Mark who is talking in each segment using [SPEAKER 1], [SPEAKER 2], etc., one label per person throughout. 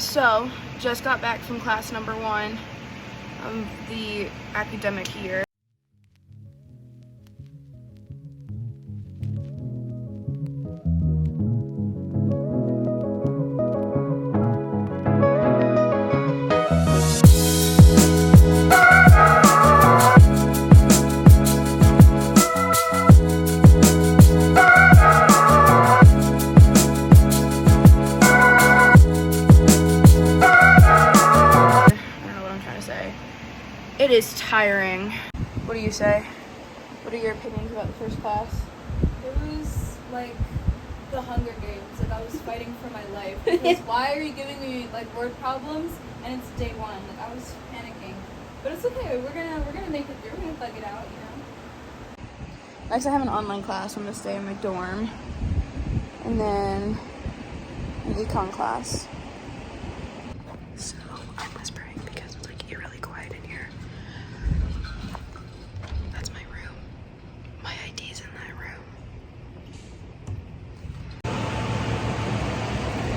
[SPEAKER 1] So, just got back from class number 1 of the academic year. It is tiring. What do you say? What are your opinions about the first class?
[SPEAKER 2] It was like the Hunger Games. Like I was fighting for my life. Because why are you giving me like word problems? And it's day 1. Like I was panicking. But it's okay. We're gonna make it through. We're gonna thug it out, you know.
[SPEAKER 1] Next, I have an online class on this day in my dorm, and then an econ class. So I'm whispering because it's like eerily quiet in here. That's my room. My ID's in that room.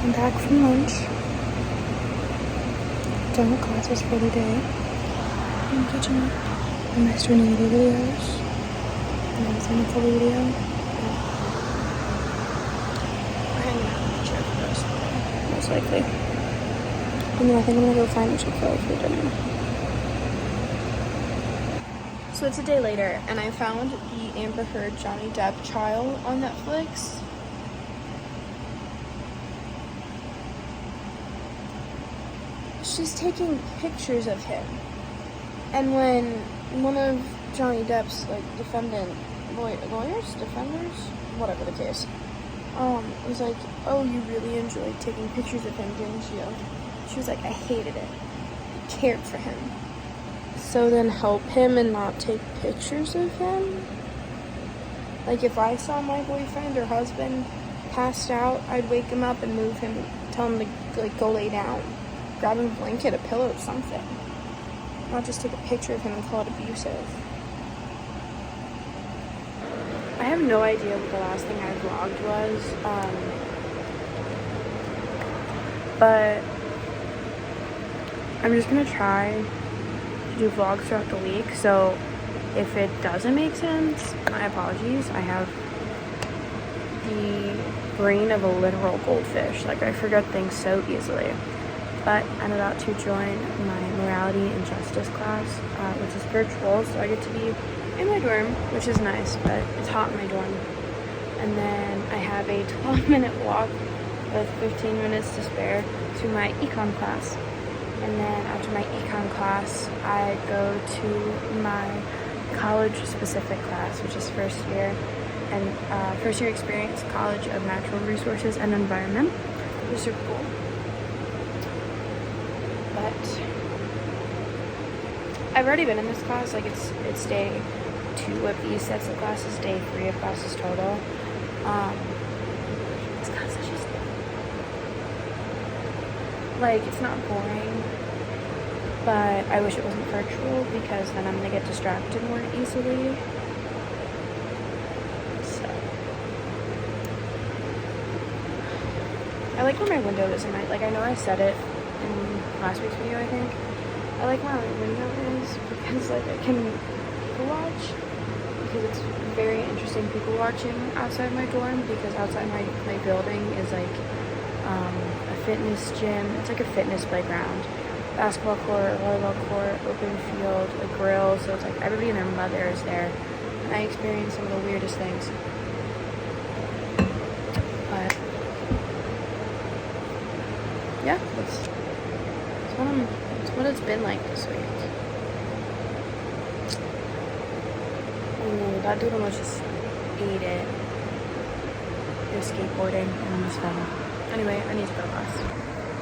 [SPEAKER 1] I'm back from lunch. Done with classes for the day. I'm catching up on my Sternity videos. And I was in a full video. We're hanging out in the chair for the rest of the day, most likely. And then I think I'm gonna go find a Chick-fil-A for dinner. So it's a day later, and I found the Amber Heard Johnny Depp trial on Netflix. She's taking pictures of him, and when one of Johnny Depp's defenders, whatever the case, was like, "Oh, you really enjoyed taking pictures of him, didn't you?" She was like, "I hated it. I cared for him." So then help him and not take pictures of him? Like if I saw my boyfriend or husband passed out, I'd wake him up and move him, tell him to like go lay down, grab him a blanket, a pillow, something. Not just take a picture of him and call it abusive. I have no idea what the last thing I vlogged was, but I'm just gonna try to do vlogs throughout the week, so if it doesn't make sense, my apologies. I have the brain of a literal goldfish. Like I forget things so easily. But I'm about to join my morality and justice class, which is virtual, so I get to be in my dorm, which is nice, but it's hot in my dorm. And then I have a 12-minute walk with 15 minutes to spare to my econ class. And then after my econ class, I go to my college-specific class, which is first year experience, College of Natural Resources and Environment, which is super cool. But I've already been in this class, like it's day 2 of these sets of classes, day 3 of classes total. This class is just like, it's not boring, but I wish it wasn't virtual because then I'm gonna get distracted more easily. So I like where my window is, and I know I said it in last week's video, I think. I like where my window is because like I can people watch, because it's very interesting people watching outside my dorm, because outside my building is like a fitness gym. It's like a fitness playground, basketball court, volleyball court, open field, a grill, so it's like everybody and their mother is there, and I experience some of the weirdest things. But yeah, that's what it's been like this week. Ooh, that dude almost just ate it. He was skateboarding and almost fell. Anyway, I need to go to class.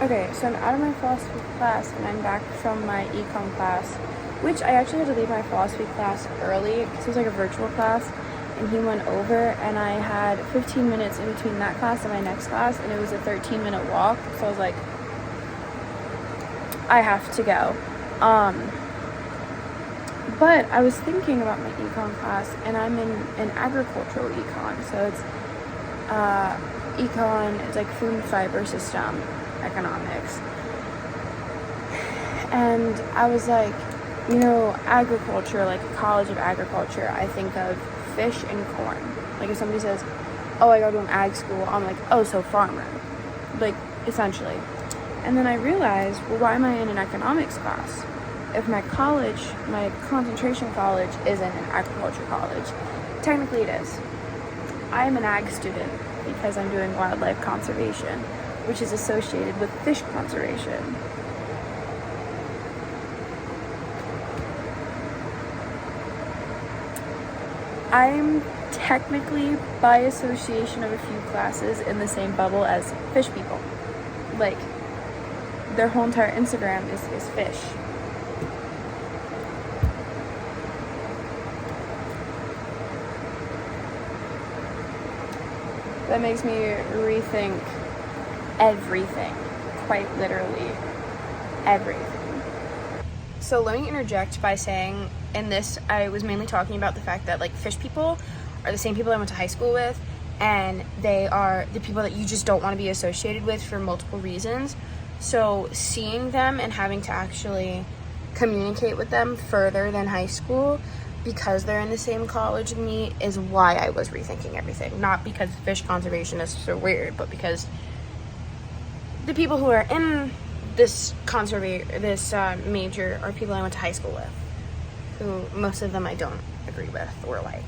[SPEAKER 1] Okay, so I'm out of my philosophy class and I'm back from my econ class, which I actually had to leave my philosophy class early because it was like a virtual class, and he went over, and I had 15 minutes in between that class and my next class, and it was a 13-minute walk, so I was like, I have to go. But I was thinking about my econ class, and I'm in an agricultural econ, so it's econ, it's like food and fiber system economics. And I was like, agriculture, like a college of agriculture, I think of fish and corn. Like if somebody says, oh, I go to an ag school, I'm like, oh, so farmer. Like, essentially. And then I realized, well, why am I in an economics class? If my college, my concentration college, isn't an agriculture college, technically it is. I am an ag student because I'm doing wildlife conservation, which is associated with fish conservation. I'm technically, by association of a few classes, in the same bubble as fish people. Like, their whole entire Instagram is fish. That makes me rethink everything, quite literally everything. So let me interject by saying, in this, I was mainly talking about the fact that like fish people are the same people I went to high school with, and they are the people that you just don't want to be associated with for multiple reasons. So seeing them and having to actually communicate with them further than high school because they're in the same college as me is why I was rethinking everything. Not because fish conservation is so weird, but because the people who are in this major are people I went to high school with, who most of them I don't agree with or like.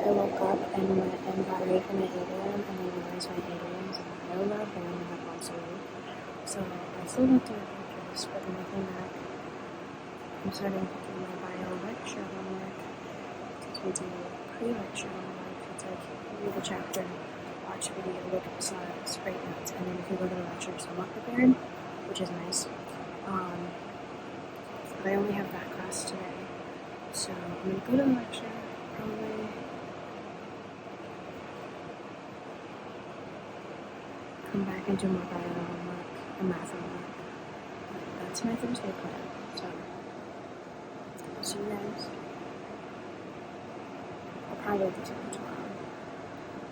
[SPEAKER 1] I woke up and got ready for my 8 a.m. and I realized my 8 a.m. is not no lab, but I only have once a week. So I still went to my pictures, but then I came back. I'm starting to do my bio lecture homework. Because we do pre-lecture homework. It's like read the chapter, watch video, look at the slides, write notes, and then if you go to the lecture you're somewhat prepared, which is nice. But I only have that class today. So I'm gonna go to the lecture, probably come back and do more bio homework and math homework. That's my Thursday plan. So, see you guys. I'll probably do something tomorrow.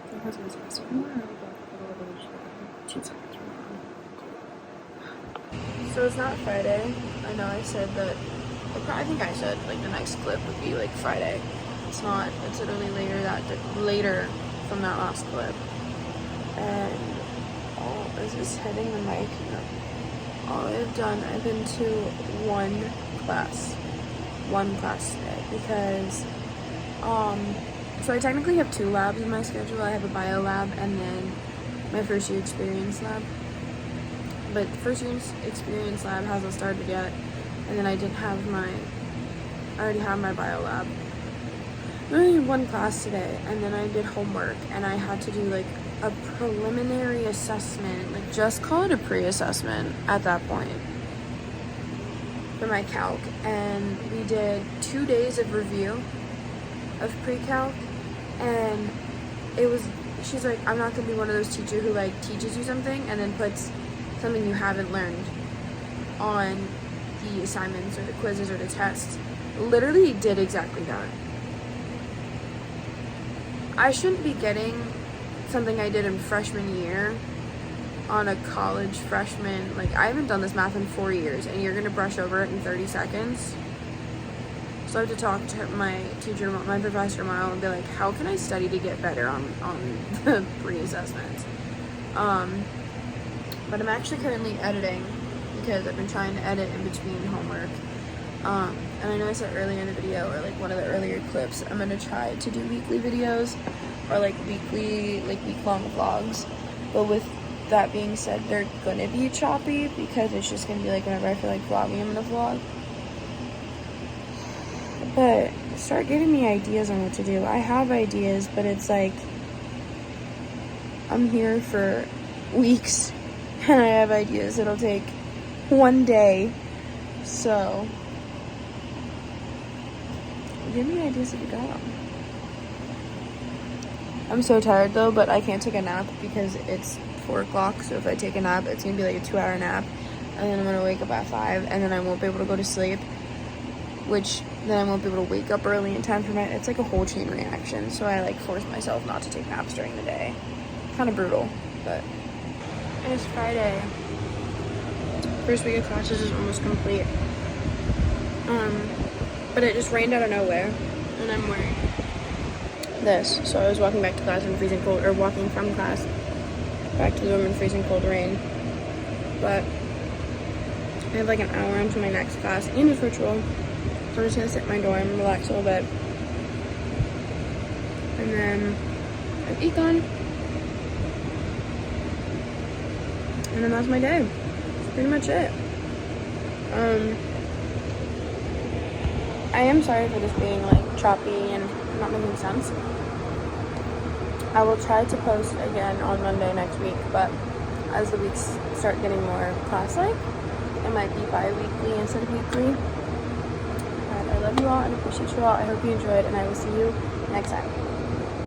[SPEAKER 1] I think I was supposed to tomorrow, but it'll be Tuesday tomorrow. So it's not Friday. I know I said that. I think I said like the next clip would be like Friday. It's not. It's literally later from that last clip. And I was just hitting the mic. All I've been to one class today because so I technically have 2 labs in my schedule. I have a bio lab and then my first year experience lab. But the first year experience lab hasn't started yet, and then I already have my bio lab. I only did 1 class today, and then I did homework, and I had to do like a preliminary assessment, like just call it a pre-assessment at that point for my calc. And we did 2 days of review of pre-calc, and she's like, I'm not gonna be one of those teachers who like teaches you something and then puts something you haven't learned on the assignments or the quizzes or the tests. Literally did exactly that. I shouldn't be getting something I did in freshman year on a college freshman. Like, I haven't done this math in 4 years, and you're gonna brush over it in 30 seconds. So I have to talk to my teacher, my professor tomorrow, and be like, how can I study to get better on the pre-assessments? But I'm actually currently editing because I've been trying to edit in between homework. And I know I said earlier in the video, or like one of the earlier clips, I'm gonna try to do weekly videos or like week-long vlogs. But with that being said, they're gonna be choppy because it's just gonna be like whenever I feel like vlogging, I'm gonna vlog. But start giving me ideas on what to do. I have ideas, but it's like I'm here for weeks and I have ideas that'll take 1 day. So give me ideas if you got them. I'm so tired though, but I can't take a nap because it's 4 o'clock. So if I take a nap, it's gonna be like a 2-hour nap, and then I'm gonna wake up at 5, and then I won't be able to go to sleep, which then I won't be able to wake up early in time for it's like a whole chain reaction. So I like force myself not to take naps during the day. Kind of brutal, but it's Friday. First week of classes is almost complete. But it just rained out of nowhere, and I'm wearing this. So I was walking back to class in freezing cold, or walking from class back to the room in freezing cold rain. But I have like an hour until my next class, and it's virtual. So I'm just gonna sit in my dorm, relax a little bit, and then I have econ, and then that's my day. That's pretty much it. I am sorry for this being like choppy and not making sense. I will try to post again on Monday next week, but as the weeks start getting more class-like, it might be bi-weekly instead of weekly. And I love you all and appreciate you all. I hope you enjoyed, and I will see you next time.